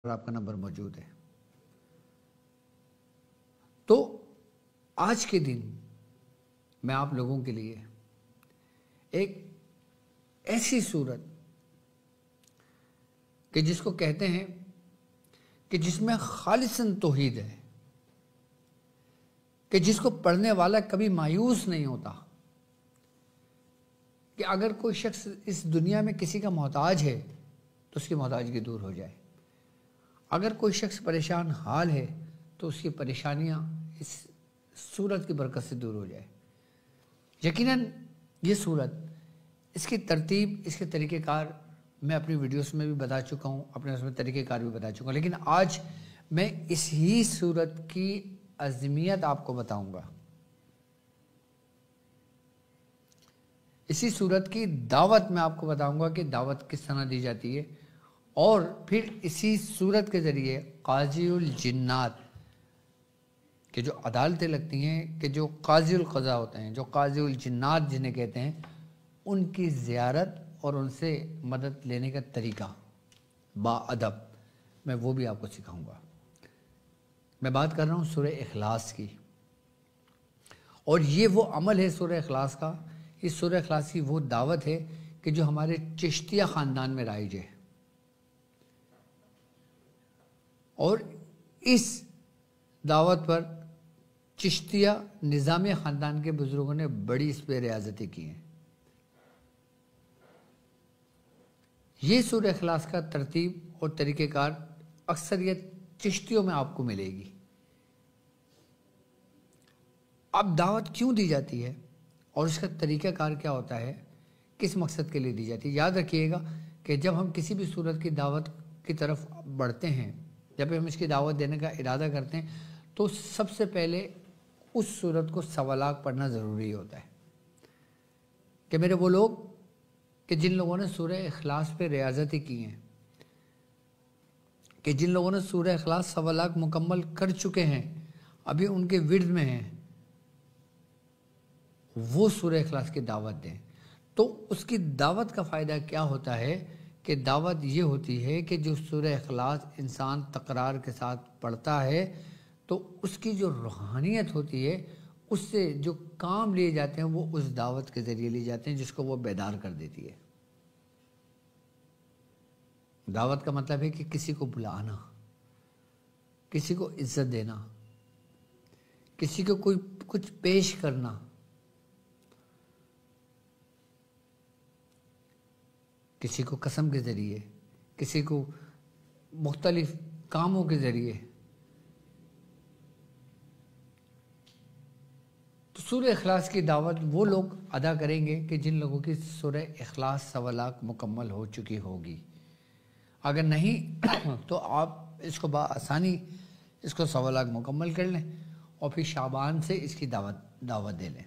اور آپ کا نمبر موجود ہے۔ تو آج کے دن میں آپ لوگوں کے لیے ایک ایسی صورت کہ جس کو کہتے ہیں کہ جس میں خالصاً توحید ہے، کہ جس کو پڑھنے والا کبھی مایوس نہیں ہوتا، کہ اگر کوئی شخص اس دنیا میں کسی کا محتاج ہے تو اس کی محتاجگی دور ہو جائے، اگر کوئی شخص پریشان حال ہے تو اس کی پریشانیاں اس صورت کی برکت سے دور ہو جائے۔ یقیناً یہ صورت، اس کی ترتیب، اس کے طریقہ کار میں اپنی ویڈیوز میں بھی بتا چکا ہوں، اپنے اس میں طریقہ کار بھی بتا چکا ہوں، لیکن آج میں اس ہی صورت کی عظمیت آپ کو بتاؤں گا، اسی صورت کی دعوت میں آپ کو بتاؤں گا کہ دعوت کس طرح دی جاتی ہے، اور پھر اسی صورت کے ذریعے قاضی الجنات کہ جو عدالتیں لگتی ہیں، کہ جو قاضی القضاء ہوتے ہیں، جو قاضی الجنات جنہیں کہتے ہیں، ان کی زیارت اور ان سے مدد لینے کا طریقہ با ادب میں وہ بھی آپ کو سکھاؤں گا۔ میں بات کر رہا ہوں سورہ اخلاص کی، اور یہ وہ عمل ہے سورہ اخلاص کا، اس سورہ اخلاص کی وہ دعوت ہے کہ جو ہمارے چشتیہ خاندان میں رائج ہے، اور اس دعوت پر چشتیہ نظام خاندان کے بزرگوں نے بڑی اس پہ ریاضتیں کی ہیں۔ یہ سورہ اخلاص کا ترتیب اور طریقہ کار اکثریت چشتیوں میں آپ کو ملے گی۔ اب دعوت کیوں دی جاتی ہے اور اس کا طریقہ کار کیا ہوتا ہے، کس مقصد کے لیے دی جاتی ہے؟ یاد رکھیے گا کہ جب ہم کسی بھی صورت کی دعوت کی طرف بڑھتے ہیں، جب ہم اس کی دعوت دینے کا ارادہ کرتے ہیں، تو سب سے پہلے اس صورت کو سوالات پڑھنا ضروری ہوتا ہے کہ میرے وہ لوگ کہ جن لوگوں نے سورہ اخلاص پہ ریاضتیں کی ہیں، کہ جن لوگوں نے سورہ اخلاص سوالات مکمل کر چکے ہیں، ابھی ان کے ورد میں ہیں، وہ سورہ اخلاص کی دعوت دیں۔ تو اس کی دعوت کا فائدہ کیا ہوتا ہے کہ دعوت یہ ہوتی ہے کہ جو سورہ اخلاص انسان تکرار کے ساتھ پڑھتا ہے تو اس کی جو روحانیت ہوتی ہے، اس سے جو کام لیے جاتے ہیں وہ اس دعوت کے ذریعے لیے جاتے ہیں، جس کو وہ بیدار کر دیتی ہے۔ دعوت کا مطلب ہے کہ کسی کو بلانا، کسی کو عزت دینا، کسی کو کوئی کچھ پیش کرنا، کسی کو قسم کے ذریعے، کسی کو مختلف کاموں کے ذریعے۔ تو سورہ اخلاص کی دعوت وہ لوگ ادا کریں گے کہ جن لوگوں کی سورہ اخلاص سوالات مکمل ہو چکی ہوگی۔ اگر نہیں تو آپ اس کو بآسانی اس کو سوالات مکمل کر لیں اور پھر شعبان سے اس کی دعوت دے لیں۔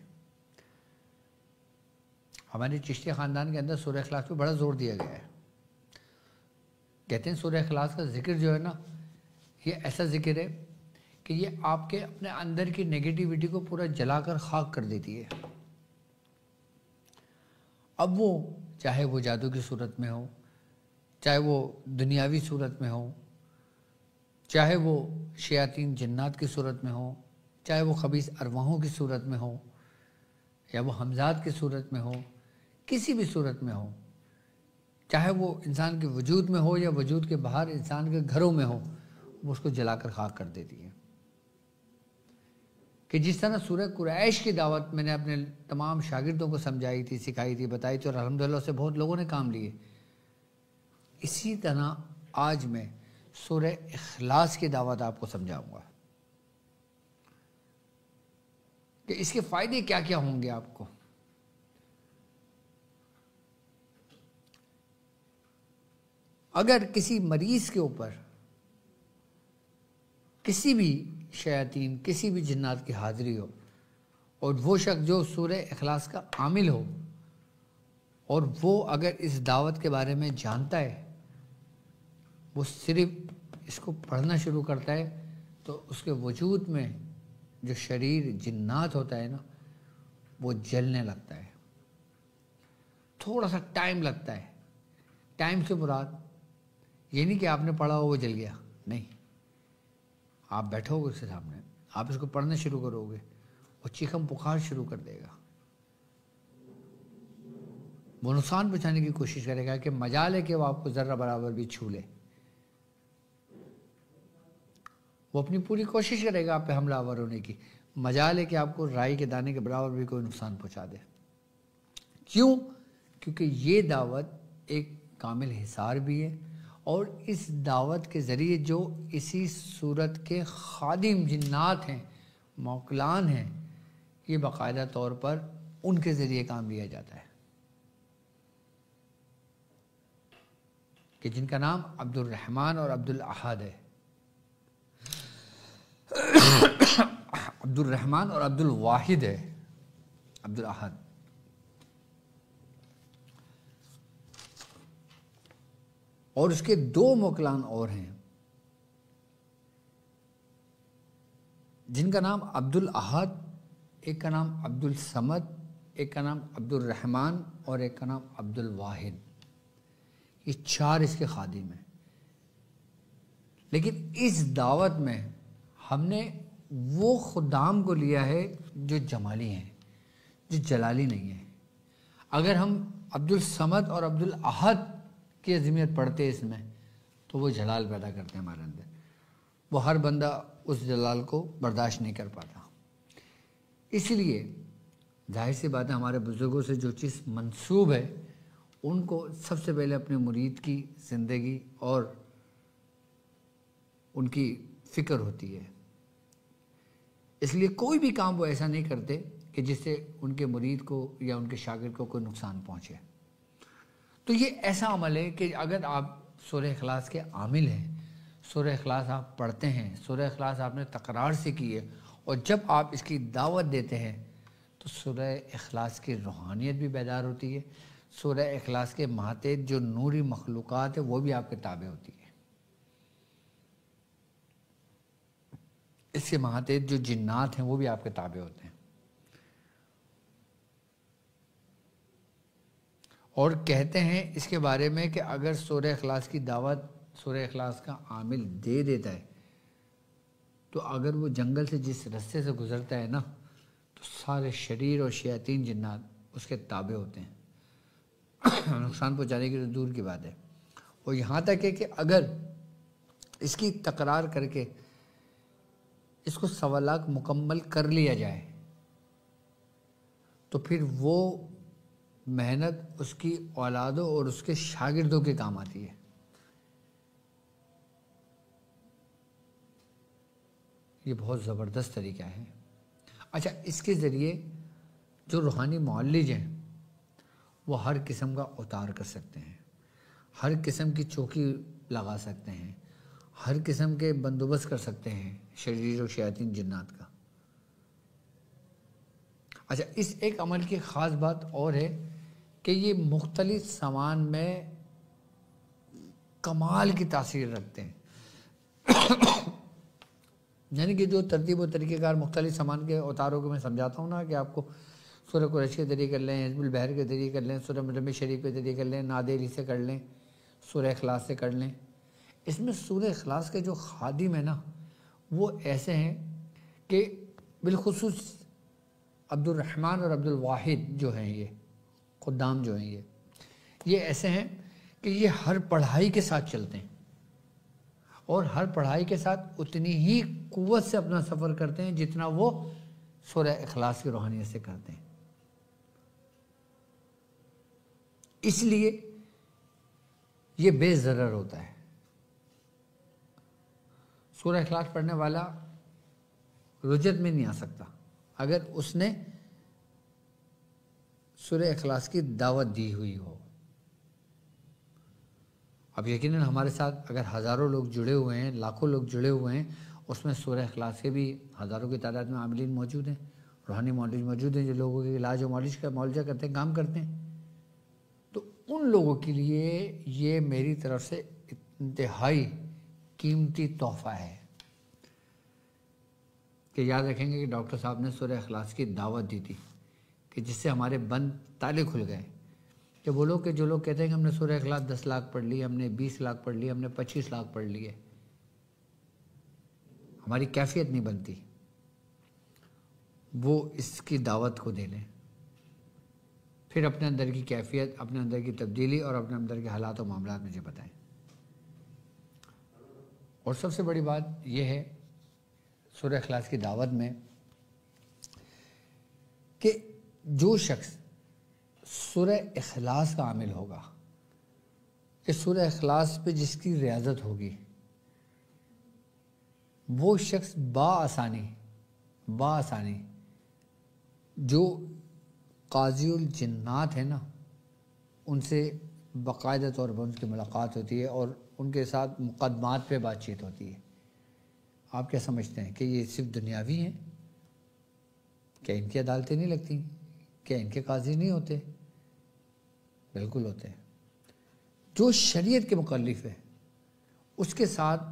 ہمارے چشتی خاندان کے اندر سورہ اخلاص پہ بڑا زور دیا گیا ہے۔ کہتے ہیں سورہ اخلاص کا ذکر جو ہے نا، یہ ایسا ذکر ہے کہ یہ آپ کے اپنے اندر کی نیگیٹیوٹی کو پورا جلا کر خاک کر دیتی ہے۔ اب وہ چاہے وہ جادو کی صورت میں ہو، چاہے وہ دنیاوی صورت میں ہو، چاہے وہ شیاطین جنات کی صورت میں ہو، چاہے وہ خبیث ارواحوں کی صورت میں ہو، یا وہ حمزات کی صورت میں ہو، کسی بھی صورت میں ہو، چاہے وہ انسان کے وجود میں ہو یا وجود کے باہر انسان کے گھروں میں ہو، وہ اس کو جلا کر خاک کر دیتی ہے۔ کہ جس طرح سورہ قریش کی دعوت میں نے اپنے تمام شاگردوں کو سمجھائی تھی، سکھائی تھی، بتائی تھی، اور الحمدللہ سے بہت لوگوں نے کام لیے، اسی طرح آج میں سورہ اخلاص کی دعوت آپ کو سمجھاؤں گا کہ اس کے فائدے کیا کیا ہوں گے آپ کو۔ اگر کسی مریض کے اوپر کسی بھی شیاطین، کسی بھی جنات کی حاضری ہو، اور وہ شخص جو سورہ اخلاص کا عامل ہو، اور وہ اگر اس دعوت کے بارے میں جانتا ہے، وہ صرف اس کو پڑھنا شروع کرتا ہے، تو اس کے وجود میں جو شریر جنات ہوتا ہے نا، وہ جلنے لگتا ہے۔ تھوڑا سا ٹائم لگتا ہے، ٹائم سے مراد یہ نہیں کہ آپ نے پڑھا ہو وہ جل گیا، نہیں، آپ بیٹھو گے اس کے سامنے، آپ اس کو پڑھنا شروع کرو گے، وہ چیخم پکار شروع کر دے گا، وہ نقصان پہنچانے کی کوشش کرے گا کہ مجال ہے کہ وہ آپ کو ذرہ برابر بھی چھو لے، وہ اپنی پوری کوشش کرے گا آپ پہ حملہ آور ہونے کی، مجال ہے کہ آپ کو رائی کے دانے کے برابر بھی کوئی نقصان پہنچا دے۔ کیوں؟ کیونکہ یہ دعوت ایک کامل حصار بھی ہے، اور اس دعوت کے ذریعے جو اسی صورت کے خادم جنات ہیں، موکلان ہیں، یہ باقاعدہ طور پر ان کے ذریعے کام لیا جاتا ہے، کہ جن کا نام عبد الرحمن اور عبد الاحد ہے، عبد الرحمن اور عبد الواحد ہے، عبد الاحد۔ اور اس کے دو موکلان اور ہیں جن کا نام عبد الاحد، ایک کا نام عبد الصمد، ایک کا نام عبد الرحمن اور ایک کا نام عبد الواحد، یہ چار اس کے خادم ہیں۔ لیکن اس دعوت میں ہم نے وہ خدام کو لیا ہے جو جمالی ہیں، جو جلالی نہیں ہیں۔ اگر ہم عبد الصمد اور عبد الاحد کی عظمیت پڑھتے اس میں تو وہ جلال پیدا کرتے ہیں ہمارے اندر، وہ ہر بندہ اس جلال کو برداشت نہیں کر پاتا۔ اس لیے ظاہر سی بات ہے، ہمارے بزرگوں سے جو چیز منسوب ہے ان کو سب سے پہلے اپنے مرید کی زندگی اور ان کی فکر ہوتی ہے، اس لیے کوئی بھی کام وہ ایسا نہیں کرتے کہ جس سے ان کے مرید کو یا ان کے شاگرد کو کوئی نقصان پہنچے۔ تو یہ ایسا عمل ہے کہ اگر آپ سورہ اخلاص کے عامل ہیں، سورہ اخلاص آپ پڑھتے ہیں، سورہ اخلاص آپ نے تکرار سے کی ہے، اور جب آپ اس کی دعوت دیتے ہیں تو سورہ اخلاص کی روحانیت بھی بیدار ہوتی ہے، سورہ اخلاص کے ماتحت جو نوری مخلوقات ہیں وہ بھی آپ کے تابع ہوتی ہے، اس کے ماتحت جو جنات ہیں وہ بھی آپ کے تابع ہوتے ہیں۔ اور کہتے ہیں اس کے بارے میں کہ اگر سورہ اخلاص کی دعوت سورہ اخلاص کا عامل دے دیتا ہے تو اگر وہ جنگل سے جس رستے سے گزرتا ہے نا تو سارے شریر اور شیاطین جنات اس کے تابع ہوتے ہیں، نقصان پہنچانے کی تو دور کی بات ہے۔ اور یہاں تک ہے کہ اگر اس کی تکرار کر کے اس کو 1.25 لاکھ مکمل کر لیا جائے تو پھر وہ محنت اس کی اولادوں اور اس کے شاگردوں کے کام آتی ہے۔ یہ بہت زبردست طریقہ ہے۔ اچھا، اس کے ذریعے جو روحانی معالج ہیں وہ ہر قسم کا اتار کر سکتے ہیں، ہر قسم کی چوکی لگا سکتے ہیں، ہر قسم کے بندوبست کر سکتے ہیں شریر و شیاطین جنات کا۔ اچھا، اس ایک عمل کی خاص بات اور ہے کہ یہ مختلف سامان میں کمال کی تاثیر رکھتے ہیں، یعنی کہ جو ترتیب و طریقہ کار مختلف سامان کے اوتاروں کو میں سمجھاتا ہوں نا، کہ آپ کو سورہ قریش کے ذریعے کر لیں، حزب البحر کے ذریعے کر لیں، سورہ مزمل شریف کے ذریعے کر لیں، ناد علی سے کر لیں، سورہ اخلاص سے کر لیں، اس میں سورہ اخلاص کے جو خادم ہیں نا وہ ایسے ہیں کہ بالخصوص عبد الرحمن اور عبد الواحد جو ہیں، یہ خدام جو ہیں، یہ ایسے ہیں کہ یہ ہر پڑھائی کے ساتھ چلتے ہیں اور ہر پڑھائی کے ساتھ اتنی ہی قوت سے اپنا سفر کرتے ہیں جتنا وہ سورہ اخلاص کی روحانیت سے کرتے ہیں۔ اس لیے یہ بے ضرر ہوتا ہے۔ سورہ اخلاص پڑھنے والا رجت میں نہیں آ سکتا اگر اس نے سورہ اخلاص کی دعوت دی ہوئی ہو۔ اب یقیناً ہمارے ساتھ اگر ہزاروں لوگ جڑے ہوئے ہیں، لاکھوں لوگ جڑے ہوئے ہیں، اس میں سورہ اخلاص کے بھی ہزاروں کی تعداد میں عاملین موجود ہیں، روحانی معالج موجود ہیں جو لوگوں کے علاج و معالجہ کرتے ہیں، کام کرتے ہیں۔ تو ان لوگوں کے لیے یہ میری طرف سے انتہائی قیمتی تحفہ ہے کہ یاد رکھیں گے کہ ڈاکٹر صاحب نے سورہ اخلاص کی دعوت دی تھی کہ جس سے ہمارے بند تالے کھل گئے، کہ وہ لوگ جو لوگ کہتے ہیں کہ ہم نے سورہ اخلاص 10 لاکھ پڑھ لی، ہم نے 20 لاکھ پڑھ لی، ہم نے 25 لاکھ پڑھ لیے، ہماری کیفیت نہیں بنتی، وہ اس کی دعوت کو دے لیں، پھر اپنے اندر کی کیفیت، اپنے اندر کی تبدیلی اور اپنے اندر کے حالات و معاملات مجھے بتائیں۔ اور سب سے بڑی بات یہ ہے سورہ اخلاص کی دعوت میں کہ جو شخص سورہ اخلاص کا عامل ہوگا، کہ سورہ اخلاص پہ جس کی ریاضت ہوگی، وہ شخص بآسانی جو قاضی الجنات ہے نا، ان سے باقاعدہ طور پر ان کی ملاقات ہوتی ہے اور ان کے ساتھ مقدمات پہ بات چیت ہوتی ہے۔ آپ کیا سمجھتے ہیں کہ یہ صرف دنیاوی ہیں؟ کیا ان کی عدالتیں نہیں لگتی؟ کیا ان کے قاضی نہیں ہوتے؟ بالکل ہوتے ہیں۔ جو شریعت کے مکلف ہے اس کے ساتھ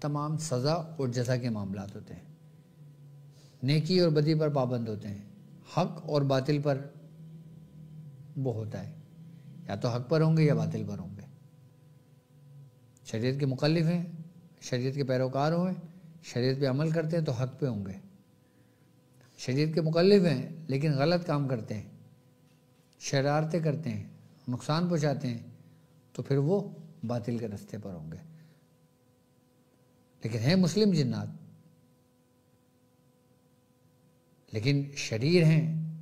تمام سزا اور جزا کے معاملات ہوتے ہیں، نیکی اور بدی پر پابند ہوتے ہیں، حق اور باطل پر وہ ہوتا ہے، یا تو حق پر ہوں گے یا باطل پر ہوں گے۔ شریعت کے مکلف ہیں، شریعت کے پیروکار ہوئے، شریعت پہ عمل کرتے ہیں تو حق پہ ہوں گے۔ شریعت کے مکلف ہیں لیکن غلط کام کرتے ہیں، شرارتیں کرتے ہیں، نقصان پہنچاتے ہیں، تو پھر وہ باطل کے راستے پر ہوں گے۔ لیکن ہیں مسلم جنات، لیکن شریر ہیں،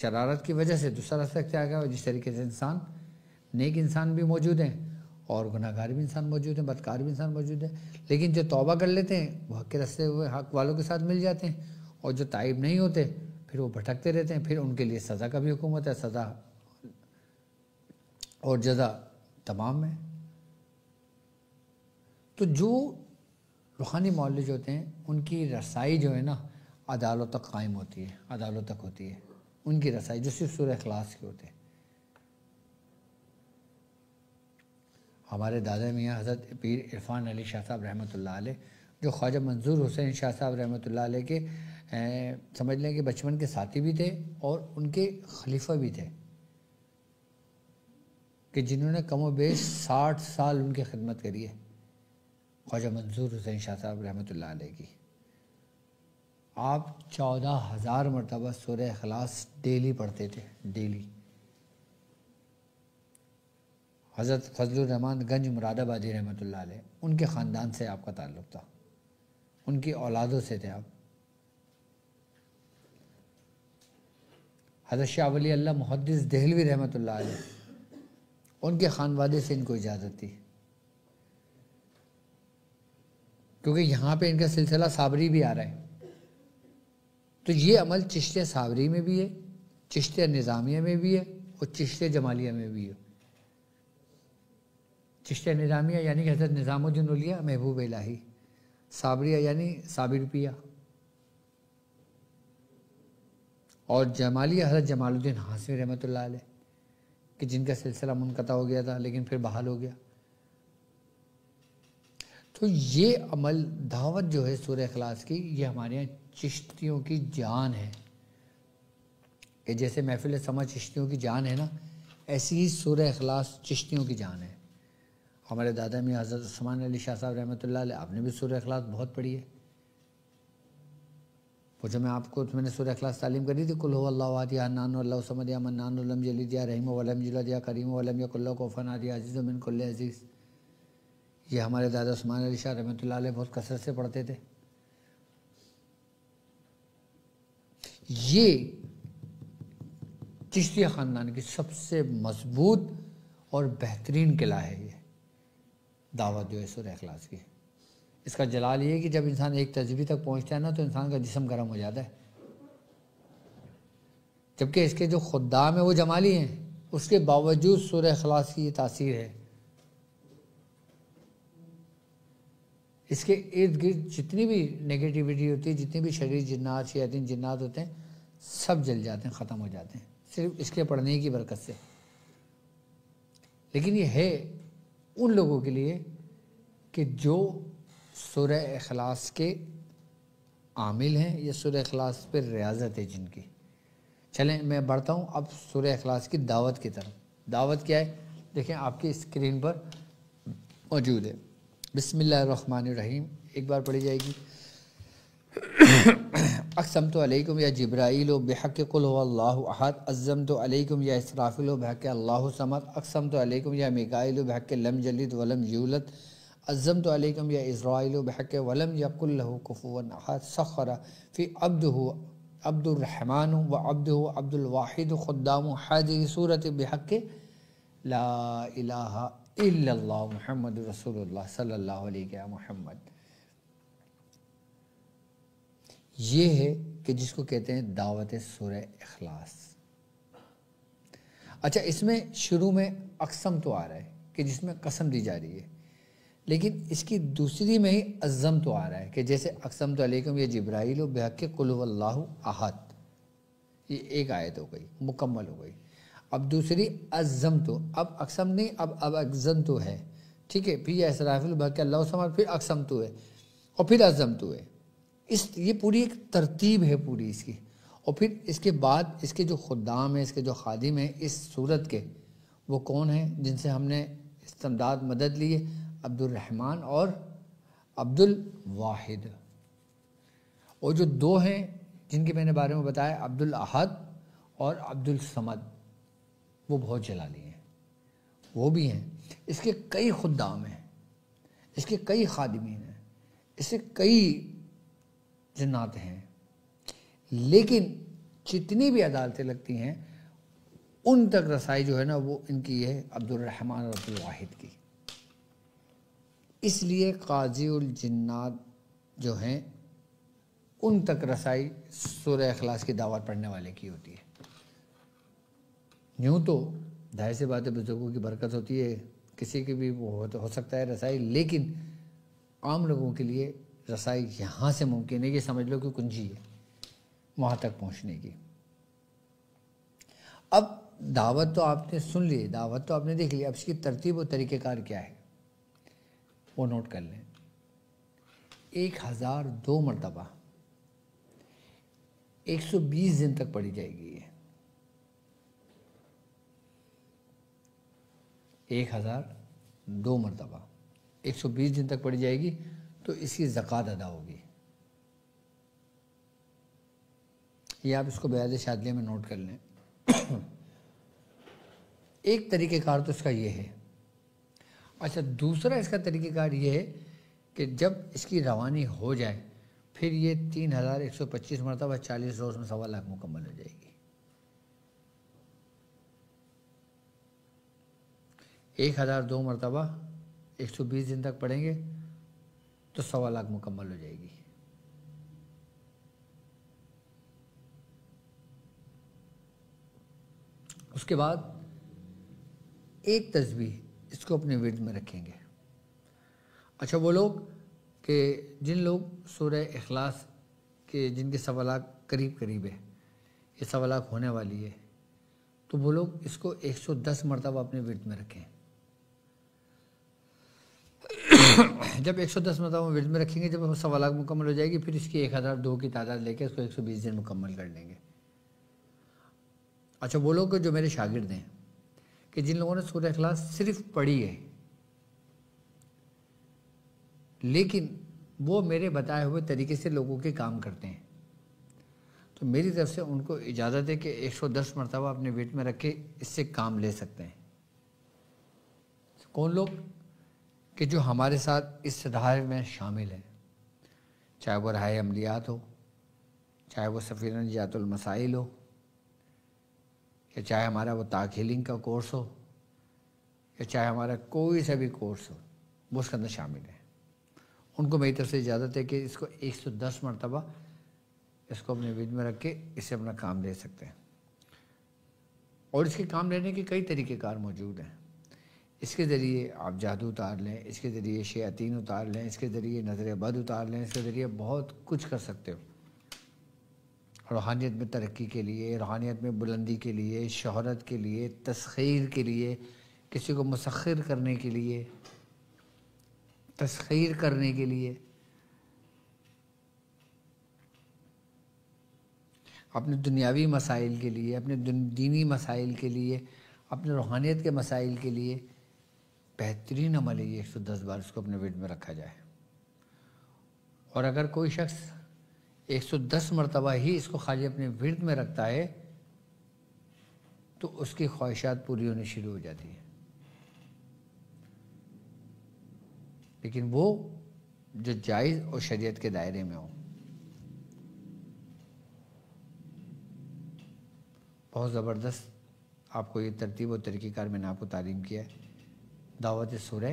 شرارت کی وجہ سے دوسرا راستہ اختیار کیا، جس طریقے سے انسان، نیک انسان بھی موجود ہیں اور گناہ گار بھی انسان موجود ہیں، بدکار بھی انسان موجود ہیں، لیکن جو توبہ کر لیتے ہیں وہ حق کے راستے ہوئے حق والوں کے ساتھ مل جاتے ہیں، اور جو تائب نہیں ہوتے پھر وہ بھٹکتے رہتے ہیں، پھر ان کے لیے سزا کا بھی حکم ہوتا ہے، سزا اور جزا تمام ہے۔ تو جو روحانی معالج ہوتے ہیں ان کی رسائی جو ہے نا عدالت تک قائم ہوتی ہے، عدالت تک ہوتی ہے ان کی رسائی، جو صرف سورہ اخلاص کے ہوتے ہیں۔ ہمارے دادا میاں حضرت پیر عرفان علی شاہ صاحب رحمۃ اللہ علیہ، جو خواجہ منظور حسین شاہ صاحب رحمۃ اللہ علیہ کے سمجھ لیں کہ بچپن کے ساتھی بھی تھے اور ان کے خلیفہ بھی تھے، کہ جنہوں نے کم و بیش 60 سال ان کی خدمت کری ہے، خواجہ منظور حسین شاہ صاحب رحمۃ اللہ علیہ کی۔ آپ 14,000 مرتبہ سورہ اخلاص ڈیلی پڑھتے تھے، ڈیلی۔ حضرت فضل الرحمان گنج مراد آبادی رحمۃ اللہ علیہ، ان کے خاندان سے آپ کا تعلق تھا، ان کی اولادوں سے تھے آپ۔ حضرت شاہ ولی اللہ محدث دہلوی رحمۃ اللہ علیہ، ان کے خانوادے سے ان کو اجازت تھی، کیونکہ یہاں پہ ان کا سلسلہ صابری بھی آ رہا ہے۔ تو یہ عمل چشتیہ صابری میں بھی ہے، چشتیہ نظامیہ میں بھی ہے اور چشتیہ جمالیہ میں بھی ہے۔ چشتیہ نظامیہ یعنی کہ حضرت نظام الدین اولیاء محبوب الہی، صابریہ یعنی صابر پیا، اور جمالیہ حضرت جمال الدین حاسمی رحمۃ اللہ علیہ، کہ جن کا سلسلہ منقطع ہو گیا تھا لیکن پھر بحال ہو گیا۔ تو یہ عمل دعوت جو ہے سورہ اخلاص کی، یہ ہمارے یہاں چشتیوں کی جان ہے، کہ جیسے محفل سما چشتیوں کی جان ہے نا، ایسی ہی سورہ اخلاص چشتیوں کی جان ہے۔ ہمارے دادا میاں حضرت عثمان علی شاہ صاحب رحمۃ اللہ علیہ، آپ نے بھی سورہ اخلاص بہت پڑھی ہے۔ وہ جو میں نے سورہ اخلاص تعلیم کری تھی، قل هو اللہ احد یا حنان اللہ الصمد یا منان لم یلد یا رحیم ولم یولد یا کریم ولم یکن له کفوا احد یا عزیز من کل عزیز، یہ ہمارے دادا عثمان علی شاہ رحمۃ اللہ علیہ بہت کثرت سے پڑھتے تھے۔ یہ چشتیہ خاندان کی سب سے مضبوط اور بہترین قلعہ ہے، یہ دعوت جو ہے سورہ اخلاص کی۔ اس کا جلال یہ ہے کہ جب انسان ایک تجربے تک پہنچتا ہے نا تو انسان کا جسم گرم ہو جاتا ہے، جبکہ اس کے جو خدام ہیں وہ جمالی ہیں، اس کے باوجود سورہ اخلاص کی یہ تاثیر ہے۔ اس کے ارد گرد جتنی بھی نگیٹیوٹی ہوتی ہے، جتنی بھی شریر جنات شیاطین جنات ہوتے ہیں، سب جل جاتے ہیں، ختم ہو جاتے ہیں، صرف اس کے پڑھنے کی برکت سے۔ لیکن یہ ہے ان لوگوں کے لیے کہ جو سورہ اخلاص کے عامل ہیں، یا سورہ اخلاص پہ ریاضت ہے جن کی۔ چلیں میں بڑھتا ہوں اب سورہ اخلاص کی دعوت کی طرف۔ دعوت کیا ہے؟ دیکھیں آپ کی اسکرین پر موجود ہے. بسم اللہ الرحمن الرحیم ایک بار پڑھی جائے گی. اقسمت علیکم یا جبرائیل بحق قل هو اللہ احد، عزمت علیکم یا اسرافیل بحق اللہ صمد، اقسمت علیکم یا میکائیل بحق لم یلد ولم یولد، عزمت علیکم یا اسرائیل بحق ولم یقل له کفوا احد، سخر فی عبدہ عبد الرحمن و عبدہ عبد الواحد خدام هذه سورۃ بحق لا الہ الا اللہ محمد رسول اللہ صلی اللہ علیہ محمد. یہ ہے کہ جس کو کہتے ہیں دعوت سورہ اخلاص. اچھا اس میں شروع میں اقسم تو آ رہا ہے کہ جس میں قسم دی جا رہی ہے، لیکن اس کی دوسری میں ہی عزم تو آ رہا ہے کہ جیسے اقسم تو علیکم یہ جبرائیل بحق قل هو اللہ احد، یہ ایک آیت ہو گئی مکمل ہو گئی. اب دوسری عزم تو، اب اقسم نہیں، اب عزم تو ہے، ٹھیک ہے. پھر یہ اسرافیل بحق اللہ سمجھ، پھر اقسم تو ہے اور پھر عزم تو ہے. یہ پوری ایک ترتیب ہے پوری اس کی. اور پھر اس کے بعد اس کے جو خدام ہیں، اس کے جو خادم ہیں اس صورت کے، وہ کون ہیں جن سے ہم نے استمداد مدد لی ہے؟ عبد الرحمن اور عبد الواحد. اور جو دو ہیں جن کے میں نے بارے میں بتایا، عبد الاحد اور عبد الصمد، وہ بہت جلالی ہیں، وہ بھی ہیں. اس کے کئی خدام ہیں، اس کے کئی خادمین ہیں، اس سے کئی جنات ہیں، لیکن جتنی بھی عدالتیں لگتی ہیں ان تک رسائی جو ہے نا وہ ان کی ہے عبد الرحمن اور عبد الواحد کی. اس لیے قاضی الجنات جو ہیں ان تک رسائی سورہ اخلاص کی دعوت پڑھنے والے کی ہوتی ہے. یوں تو ظاہر سی بات ہے بزرگوں کی برکت ہوتی ہے، کسی کی بھی وہ ہو سکتا ہے رسائی، لیکن عام لوگوں کے لیے رسائی یہاں سے ممکن ہے، یہ سمجھ لو کہ کنجی ہے وہاں تک پہنچنے کی. اب دعوت تو آپ نے سن لی، دعوت تو آپ نے دیکھ لی، اب اس کی ترتیب و طریقہ کار کیا ہے وہ نوٹ کر لیں. 1002 مرتبہ 120 دن تک پڑھی جائے گی. 1002 مرتبہ 120 دن تک پڑھی جائے گی تو اس کی زکوٰۃ ادا ہوگی. یہ آپ اس کو بیعت شاذلیہ میں نوٹ کر لیں. ایک طریقہ کار تو اس کا یہ ہے. اچھا دوسرا اس کا طریقہ کار یہ ہے کہ جب اس کی روانی ہو جائے پھر یہ 3125 مرتبہ 40 روز میں 1.25 لاکھ مکمل ہو جائے گی. 1002 مرتبہ 120 دن تک پڑھیں گے تو 1.25 لاکھ مکمل ہو جائے گی. اس کے بعد ایک تسبیح اس کو اپنے ورد میں رکھیں گے. اچھا وہ لوگ کہ جن لوگ سورہ اخلاص کے جن کے 1.25 لاکھ قریب ہے، یہ 1.25 لاکھ ہونے والی ہے، تو وہ لوگ اس کو 110 مرتبہ اپنے ورد میں رکھیں. جب 110 مرتبہ ورد میں رکھیں گے، جب 1.25 لاکھ مکمل ہو جائے گی، پھر اس کی 1002 کی تعداد لے کے اس کو 120 دن مکمل کر لیں گے. اچھا وہ لوگ جو میرے شاگرد ہیں کہ جن لوگوں نے سورہ اخلاص صرف پڑھی ہے لیکن وہ میرے بتائے ہوئے طریقے سے لوگوں کے کام کرتے ہیں، تو میری طرف سے ان کو اجازت ہے کہ 110 مرتبہ اپنے ویٹ میں رکھ کے اس سے کام لے سکتے ہیں. کون لوگ؟ کہ جو ہمارے ساتھ اس راہ میں شامل ہیں، چاہے وہ راہ عملیات ہو، چاہے وہ سفینہ نجات المسائل ہو، یا چاہے ہمارا وہ تاک ہیلنگ کا کورس ہو، یا چاہے ہمارا کوئی سا بھی کورس ہو، وہ اس کے اندر شامل ہے. ان کو میری طرف سے اجازت ہے کہ اس کو 110 مرتبہ اس کو اپنے وید میں رکھ کے اس سے اپنا کام لے سکتے ہیں. اور اس کے کام لینے کے کئی طریقہ کار موجود ہیں. اس کے ذریعے آپ جادو اتار لیں، اس کے ذریعے شیاطین اتار لیں، اس کے ذریعے نظر بد اتار لیں، اس کے ذریعے بہت کچھ کر سکتے ہو. روحانیت میں ترقی کے لیے، روحانیت میں بلندی کے لیے، شہرت کے لیے، تسخیر کے لیے، کسی کو مسخر کرنے کے لیے، تسخیر کرنے کے لیے، اپنے دنیاوی مسائل کے لیے، اپنے دینی مسائل کے لیے، اپنے روحانیت کے مسائل کے لیے بہترین عمل ہے یہ 110 بار اس کو اپنے ورد میں رکھا جائے. اور اگر کوئی شخص 110 مرتبہ ہی اس کو خالی اپنے ورد میں رکھتا ہے تو اس کی خواہشات پوری ہونی شروع ہو جاتی ہیں. لیکن وہ جو جائز اور شریعت کے دائرے میں ہو. بہت زبردست آپ کو یہ ترتیب و طریقہ کار میں نے آپ کو تعلیم کیا ہے دعوت سورہ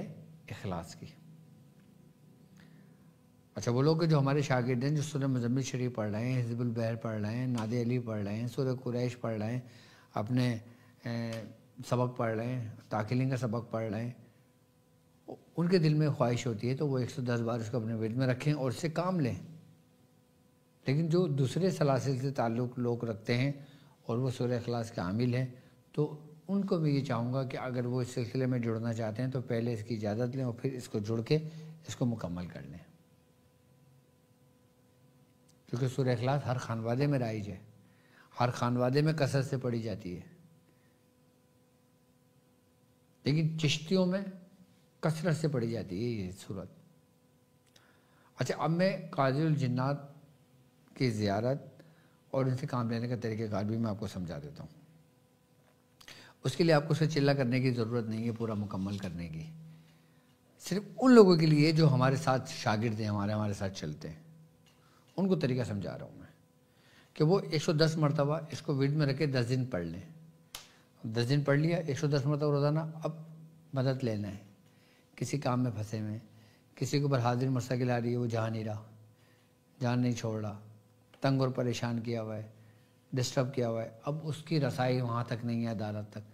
اخلاص کی. اچھا وہ لوگ جو ہمارے شاگرد ہیں جو سورہ مزمل شریف پڑھ رہے ہیں، حزب البحر پڑھ رہے ہیں، ناد علی پڑھ رہے ہیں، سورہ قریش پڑھ رہے ہیں، اپنے سبق پڑھ رہے ہیں، تاکلین کا سبق پڑھ رہے ہیں، ان کے دل میں خواہش ہوتی ہے تو وہ 110 بار اس کو اپنے ورد میں رکھیں اور اس سے کام لیں. لیکن جو دوسرے سلاسل سے تعلق لوگ رکھتے ہیں اور وہ سورہ اخلاص کے عامل ہیں تو ان کو میں یہ چاہوں گا کہ اگر وہ اس سلسلے میں جڑنا چاہتے ہیں تو پہلے اس کی اجازت لیں اور پھر اس کو جڑ کے اس کو مکمل کر لیں. کیونکہ سورہ اخلاص ہر خانوادے میں رائج ہے، ہر خانوادے میں کثرت سے پڑھی جاتی ہے، لیکن چشتیوں میں کثرت سے پڑھی جاتی ہے یہ صورت. اچھا اب میں قاضی الجنات کی زیارت اور ان سے کام لینے کا طریقہ کار بھی میں آپ کو سمجھا دیتا ہوں. اس کے لیے آپ کو اسے چلا کرنے کی ضرورت نہیں ہے پورا مکمل کرنے کی. صرف ان لوگوں کے لیے جو ہمارے ساتھ شاگرد ہیں، ہمارے ساتھ چلتے ہیں، ان کو طریقہ سمجھا رہا ہوں میں کہ وہ 110 مرتبہ اس کو ورد میں رکھے 10 دن پڑھ لیں. 10 دن پڑھ لیا 110 مرتبہ روزانہ. اب مدد لینا ہے، کسی کام میں پھنسے ہوئے، کسی کے اوپر حاضر مستقل آ رہی ہے، وہ جہاں نہیں رہا، جان نہیں چھوڑ رہا، تنگ اور پریشان کیا ہوا ہے، ڈسٹرب کیا ہوا ہے، اب اس کی رسائی وہاں تک نہیں ہے عدالت تک،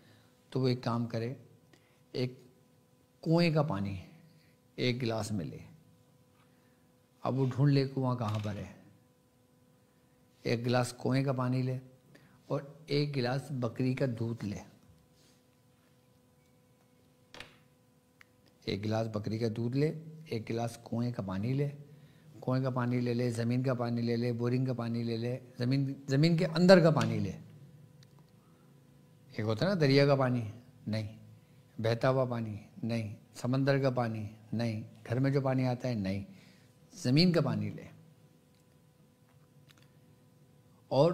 تو وہ ایک کام کرے، ایک کنویں کا پانی ایک گلاس میں لے. اب وہ ڈھونڈ لے کنواں کہاں پر ہے. ایک گلاس کنویں کا پانی لے اور ایک گلاس بکری کا دودھ لے. ایک گلاس بکری کا دودھ لے، ایک گلاس کنویں کا پانی لے. کنویں کا پانی لے لے، زمین کا پانی لے لے، بورنگ کا پانی لے لے، زمین کے اندر کا پانی لے. ایک ہوتا ہے نا دریا کا پانی، نہیں. بہتا ہوا پانی نہیں. سمندر کا پانی نہیں. گھر میں جو پانی آتا ہے نہیں. زمین کا پانی لے اور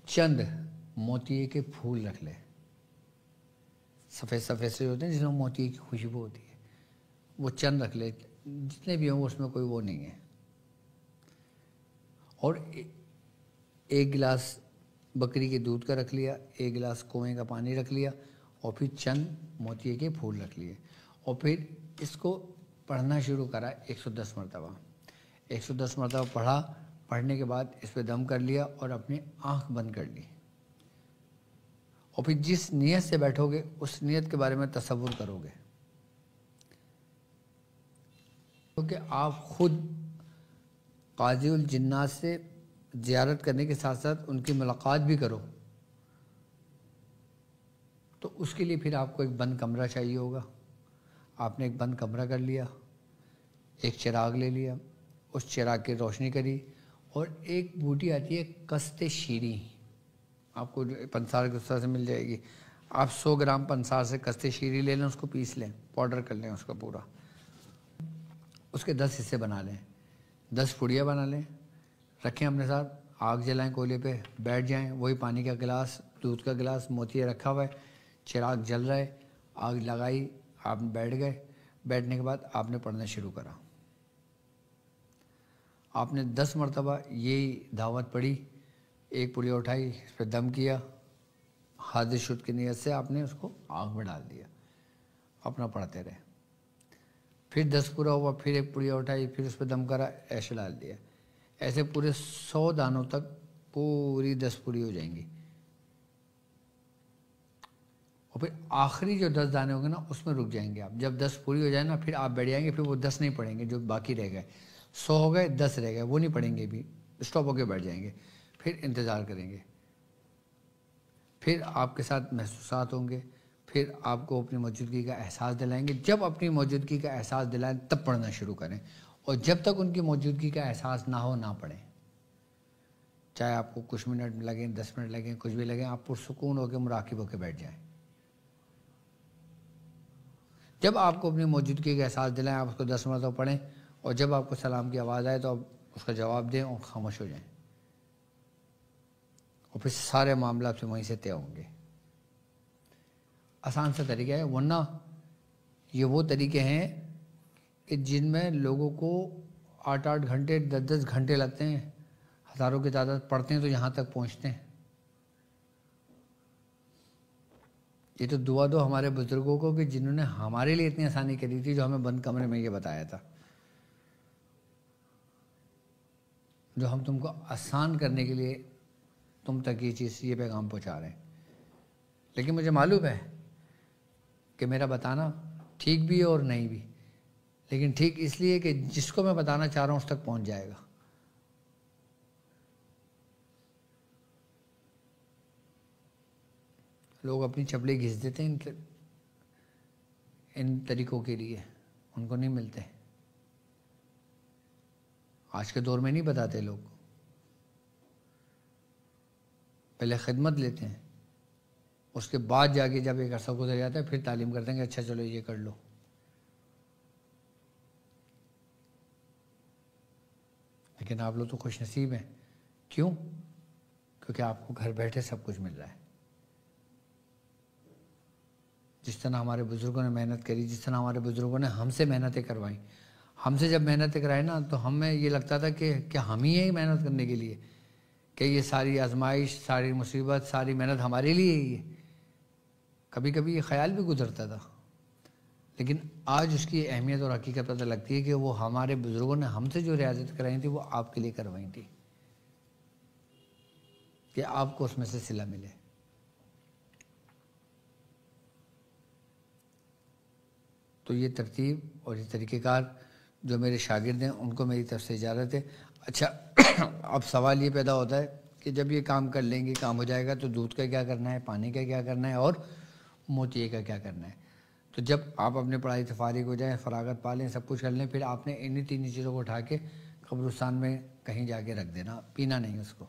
چند موتیے کے پھول رکھ لے. سفید سفید سے ہوتے ہیں جس میں موتیے کی خوشبو ہوتی ہے، وہ چند رکھ لے. جتنے بھی ہوں اس میں کوئی وہ نہیں ہے. اور ایک گلاس بکری کے دودھ کا رکھ لیا، ایک گلاس کنویں کا پانی رکھ لیا اور پھر چند موتیے کے پھول رکھ لیے اور پھر اس کو پڑھنا شروع کرا 110 مرتبہ. 110 مرتبہ پڑھا. پڑھنے کے بعد اس پہ دم کر لیا اور اپنی آنکھ بند کر لی. اور پھر جس نیت سے بیٹھو گے اس نیت کے بارے میں تصور کرو گے، کیونکہ آپ خود قاضی الجنات سے زیارت کرنے کے ساتھ ساتھ ان کی ملاقات بھی کرو. تو اس کے لیے پھر آپ کو ایک بند کمرہ چاہیے ہوگا. آپ نے ایک بند کمرہ کر لیا، ایک چراغ لے لیا، اس چراغ کی روشنی کری اور ایک بوٹی آتی ہے کست شیریں، آپ کو پنسار کے استاد سے مل جائے گی. آپ 100 گرام پنسار سے کست شیریں لے لیں، اس کو پیس لیں، پاؤڈر کر لیں اس کا پورا. اس کے 10 حصے بنا لیں، 10 پڑیاں بنا لیں، رکھیں اپنے ساتھ. آگ جلائیں کولے پہ، بیٹھ جائیں. وہی پانی کا گلاس، دودھ کا گلاس، موتیا رکھا ہوا ہے، چراغ جل رہا ہے، آگ لگائی، آپ بیٹھ گئے. بیٹھنے کے بعد آپ نے پڑھنا شروع کرا. آپ نے 10 مرتبہ یہی دعوت پڑھی. ایک پڑیا اٹھائی، اس پہ دم کیا، حاضر شد کی نیت سے آپ نے اس کو آگ میں ڈال دیا. اپنا پڑھتے رہے. پھر 10 پورا ہوا، پھر ایک پڑیا اٹھائی، پھر اس پہ دم کرا، ایسے ڈال دیا. ایسے پورے 100 دانوں تک پوری 10 پوری ہو جائیں گی. اور پھر آخری جو 10 دانے ہوں گے نا اس میں رک جائیں گے آپ. جب 10 پوری ہو جائے نا پھر آپ بیٹھ جائیں گے. پھر وہ 10 نہیں پڑھیں گے جو باقی رہ گئے. 100 ہو گئے، 10 رہ گئے، وہ نہیں پڑھیں گے. بھی اسٹاپ ہو کے بیٹھ جائیں گے. پھر انتظار کریں گے. پھر آپ کے ساتھ محسوسات ہوں گے. پھر آپ کو اپنی موجودگی کا احساس دلائیں گے. جب اپنی موجودگی کا احساس دلائیں تب پڑھنا شروع کریں. اور جب تک ان کی موجودگی کا احساس نہ ہو نہ پڑھیں. چاہے آپ کو کچھ منٹ لگیں، 10 منٹ لگیں، کچھ بھی لگیں، آپ پرسکون ہو کے مراقب ہو کے بیٹھ جائیں. جب آپ کو اپنی موجودگی کا احساس دلائیں آپ اس کو 10 مرتبہ پڑھیں، اور جب آپ کو سلام کی آواز آئے تو آپ اس کا جواب دیں اور خاموش ہو جائیں، اور پھر سارے معاملات سے وہیں سے طے ہوں گے۔ آسان سا طریقہ ہے، ورنہ یہ وہ طریقے ہیں کہ جن میں لوگوں کو 8 گھنٹے 10 گھنٹے لگتے ہیں، ہزاروں کی تعداد پڑھتے ہیں تو یہاں تک پہنچتے ہیں۔ یہ تو دعا دو ہمارے بزرگوں کو کہ جنہوں نے ہمارے لیے اتنی آسانی کری تھی، جو ہمیں بند کمرے میں یہ بتایا تھا، جو ہم تم کو آسان کرنے کے لیے تم تک یہ چیز یہ پیغام پہنچا رہے ہیں۔ لیکن مجھے معلوم ہے کہ میرا بتانا ٹھیک بھی ہے اور نہیں بھی، لیکن ٹھیک اس لیے کہ جس کو میں بتانا چاہ رہا ہوں اس تک پہنچ جائے گا۔ لوگ اپنی چپلے گھس دیتے ہیں ان طریقوں کے لیے، ان کو نہیں ملتے۔ آج کے دور میں نہیں بتاتے لوگ، پہلے خدمت لیتے ہیں، اس کے بعد جا کے جب ایک عرصہ گزر جاتا ہے پھر تعلیم کرتے ہیں کہ اچھا چلو یہ کر لو۔ لیکن آپ لوگ تو خوش نصیب ہیں، کیوں؟ کیونکہ آپ کو گھر بیٹھے سب کچھ مل رہا ہے۔ جس طرح ہمارے بزرگوں نے محنت کری، جس طرح ہمارے بزرگوں نے ہم سے محنتیں کروائیں، ہم سے جب محنتیں کرائیں نا تو ہمیں یہ لگتا تھا کہ کیا ہم ہی ہیں محنت کرنے کے لیے، کہ یہ ساری آزمائش، ساری مصیبت، ساری محنت ہمارے لیے ہی ہے۔ کبھی کبھی یہ خیال بھی گزرتا تھا، لیکن آج اس کی اہمیت اور حقیقت پتہ لگتی ہے کہ وہ ہمارے بزرگوں نے ہم سے جو ریاضت کرائی تھی وہ آپ کے لیے کروائی تھی، کہ آپ کو اس میں سے صلہ ملے۔ تو یہ ترتیب اور یہ طریقہ کار جو میرے شاگرد ہیں ان کو میری طرف سے اجازت ہے۔ اچھا اب سوال یہ پیدا ہوتا ہے کہ جب یہ کام کر لیں گے، کام ہو جائے گا، تو دودھ کا کیا کرنا ہے، پانی کا کیا کرنا ہے، اور موتیے کا کیا کرنا ہے؟ تو جب آپ اپنے پڑھائی سے فارغ ہو جائیں، فراغت پا لیں، سب کچھ کر لیں، پھر آپ نے انہی 3 چیزوں کو اٹھا کے قبرستان میں کہیں جا کے رکھ دینا، پینا نہیں اس کو۔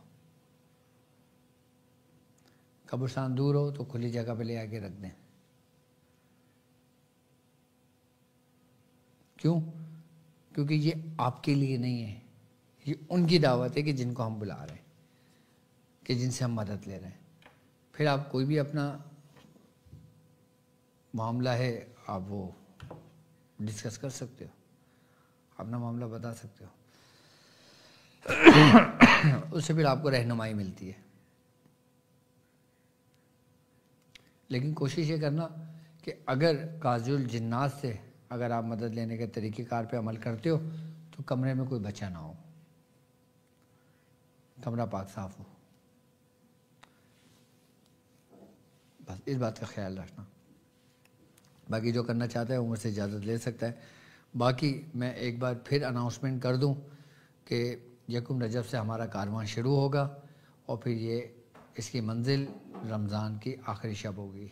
قبرستان دور ہو تو کھلی جگہ پہ لے آ کے رکھ دیں۔ کیوں؟ کیونکہ یہ آپ کے لیے نہیں ہے، یہ ان کی دعوت ہے کہ جن کو ہم بلا رہے ہیں، کہ جن سے ہم مدد لے رہے ہیں۔ پھر آپ کوئی بھی اپنا معاملہ ہے آپ وہ ڈسکس کر سکتے ہو، اپنا معاملہ بتا سکتے ہو، اس سے پھر آپ کو رہنمائی ملتی ہے۔ لیکن کوشش یہ کرنا کہ اگر قاضی الجنات سے اگر آپ مدد لینے کے طریقہ کار پہ عمل کرتے ہو تو کمرے میں کوئی بچہ نہ ہو، کمرہ پاک صاف ہو، بس اس بات کا خیال رکھنا۔ باقی جو کرنا چاہتا ہے وہ مجھ سے اجازت لے سکتا ہے۔ باقی میں ایک بار پھر اناؤنسمنٹ کر دوں کہ 1 رجب سے ہمارا کارواں شروع ہوگا، اور پھر یہ اس کی منزل رمضان کی آخری شب ہوگی،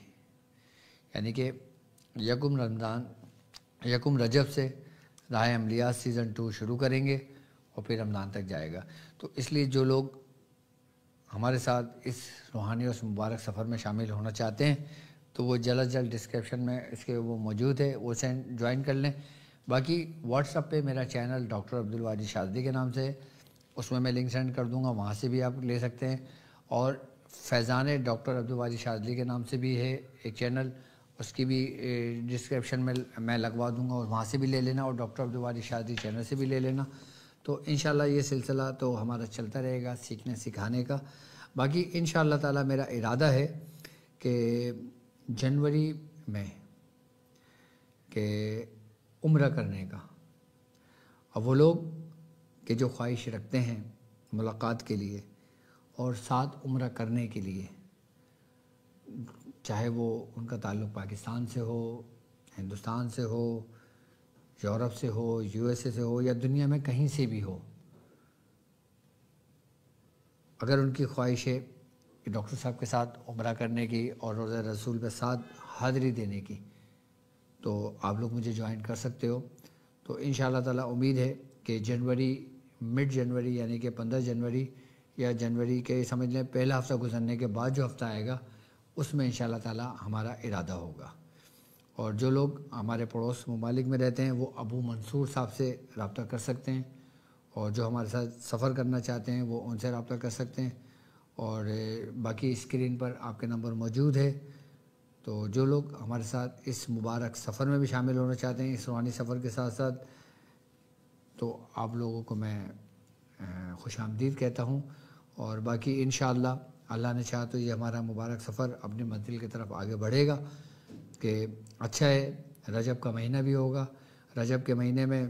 یعنی کہ 1 رجب سے راہ عملیات سیزن 2 شروع کریں گے اور پھر رمضان تک جائے گا۔ تو اس لیے جو لوگ ہمارے ساتھ اس روحانی اور مبارک سفر میں شامل ہونا چاہتے ہیں تو وہ جلد جلد ڈسکرپشن میں اس کے وہ موجود ہے، وہ جوائن کر لیں۔ باقی واٹس ایپ پہ میرا چینل ڈاکٹر عبدالواجد شاذلی کے نام سے ہے، اس میں لنک سینڈ کر دوں گا، وہاں سے بھی آپ لے سکتے ہیں۔ اور فیضان ڈاکٹر عبدالواجد شاذلی کے نام سے بھی ہے ایک چینل، اس کی بھی ڈسکرپشن میں لگوا دوں گا، اور وہاں سے بھی لے لینا، اور ڈاکٹر عبدالواجد شاذلی چینل سے بھی لے لینا۔ تو انشاءاللہ یہ سلسلہ تو ہمارا چلتا رہے گا سیکھنے سکھانے کا۔ باقی انشاءاللہ تعالی میرا ارادہ ہے کہ جنوری میں کہ عمرہ کرنے کا، اور وہ لوگ کہ جو خواہش رکھتے ہیں ملاقات کے لیے اور ساتھ عمرہ کرنے کے لیے، چاہے وہ ان کا تعلق پاکستان سے ہو، ہندوستان سے ہو، یورپ سے ہو، USA سے ہو، یا دنیا میں کہیں سے بھی ہو، اگر ان کی خواہش ہے کہ ڈاکٹر صاحب کے ساتھ عمرہ کرنے کی اور روزہ رسول پہ ساتھ حاضری دینے کی، تو آپ لوگ مجھے جوائن کر سکتے ہو۔ تو انشاءاللہ تعالی امید ہے کہ مڈ جنوری یعنی کہ 15 جنوری یا جنوری کے سمجھ لیں پہلا ہفتہ گزرنے کے بعد جو ہفتہ آئے گا اس میں انشاءاللہ تعالی ہمارا ارادہ ہوگا۔ اور جو لوگ ہمارے پڑوس ممالک میں رہتے ہیں وہ ابو منصور صاحب سے رابطہ کر سکتے ہیں، اور جو ہمارے ساتھ سفر کرنا چاہتے ہیں وہ ان سے رابطہ کر سکتے ہیں، اور باقی اسکرین پر آپ کے نمبر موجود ہے۔ تو جو لوگ ہمارے ساتھ اس مبارک سفر میں بھی شامل ہونا چاہتے ہیں، اس روحانی سفر کے ساتھ ساتھ، تو آپ لوگوں کو میں خوش آمدید کہتا ہوں۔ اور باقی انشاءاللہ اللہ نے چاہا تو یہ ہمارا مبارک سفر اپنی منزل کی طرف آگے بڑھے گا، کہ اچھا ہے رجب کا مہینہ بھی ہوگا، رجب کے مہینے میں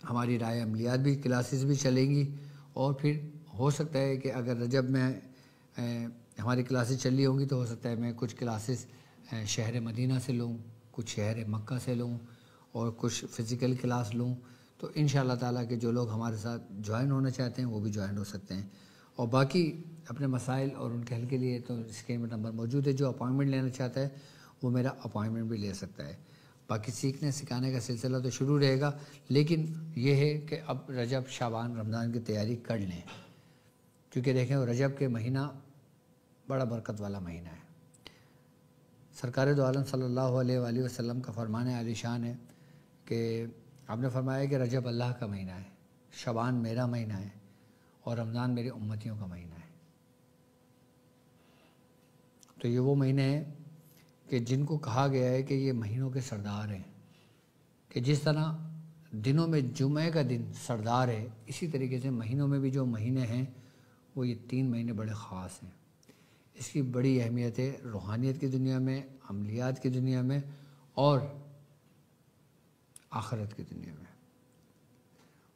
ہماری رائے عملیات بھی کلاسز بھی چلیں گی، اور پھر ہو سکتا ہے کہ اگر رجب میں ہماری کلاسز چل رہی ہوں گی تو ہو سکتا ہے میں کچھ کلاسز شہر مدینہ سے لوں، کچھ شہر مکہ سے لوں، اور کچھ فزیکل کلاس لوں۔ تو انشاءاللہ تعالیٰ کہ جو لوگ ہمارے ساتھ جوائن ہونا چاہتے ہیں وہ بھی جوائن ہو سکتے ہیں، اور باقی اپنے مسائل اور ان کے حل کے لیے تو اسکرین میں نمبر موجود ہے، جو اپائنٹمنٹ لینا چاہتا ہے وہ میرا اپائنٹمنٹ بھی لے سکتا ہے۔ باقی سیکھنے سکھانے کا سلسلہ تو شروع رہے گا، لیکن یہ ہے کہ اب رجب شعبان رمضان کی تیاری کر لیں، کیونکہ دیکھیں رجب کے مہینہ بڑا برکت والا مہینہ ہے۔ سرکار دو عالم صلی اللہ علیہ وآلہ وسلم کا فرمان عالی شان ہے کہ آپ نے فرمایا کہ رجب اللہ کا مہینہ ہے، شعبان میرا مہینہ ہے، اور رمضان میری امتیوں کا مہینہ ہے۔ تو یہ وہ مہینے ہیں کہ جن کو کہا گیا ہے کہ یہ مہینوں کے سردار ہیں، کہ جس طرح دنوں میں جمعہ کا دن سردار ہے، اسی طریقے سے مہینوں میں بھی جو مہینے ہیں وہ یہ 3 مہینے بڑے خاص ہیں۔ اس کی بڑی اہمیت ہے روحانیت کی دنیا میں، عملیات کی دنیا میں، اور آخرت کی دنیا میں۔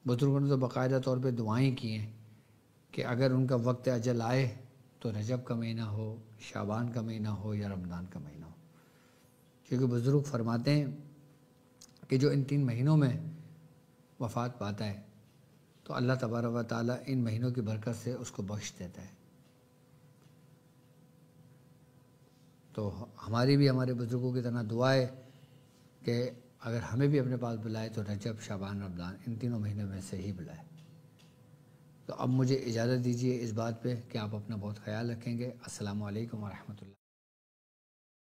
بزرگوں نے تو باقاعدہ طور پہ دعائیں کی ہیں کہ اگر ان کا وقت اجل آئے تو رجب کا مہینہ ہو، شعبان کا مہینہ ہو، یا رمضان کا مہینہ ہو، کیونکہ بزرگ فرماتے ہیں کہ جو ان 3 مہینوں میں وفات پاتا ہے تو اللہ تبارک و تعالیٰ ان مہینوں کی برکت سے اس کو بخش دیتا ہے۔ تو ہماری بھی ہمارے بزرگوں کی طرح دعا ہے کہ اگر ہمیں بھی اپنے پاس بلائے تو رجب شعبان رمضان ان 3 مہینوں میں سے ہی بلائے۔ تو اب مجھے اجازت دیجیے اس بات پہ کہ آپ اپنا بہت خیال رکھیں گے۔ السلام علیکم ورحمۃ اللہ۔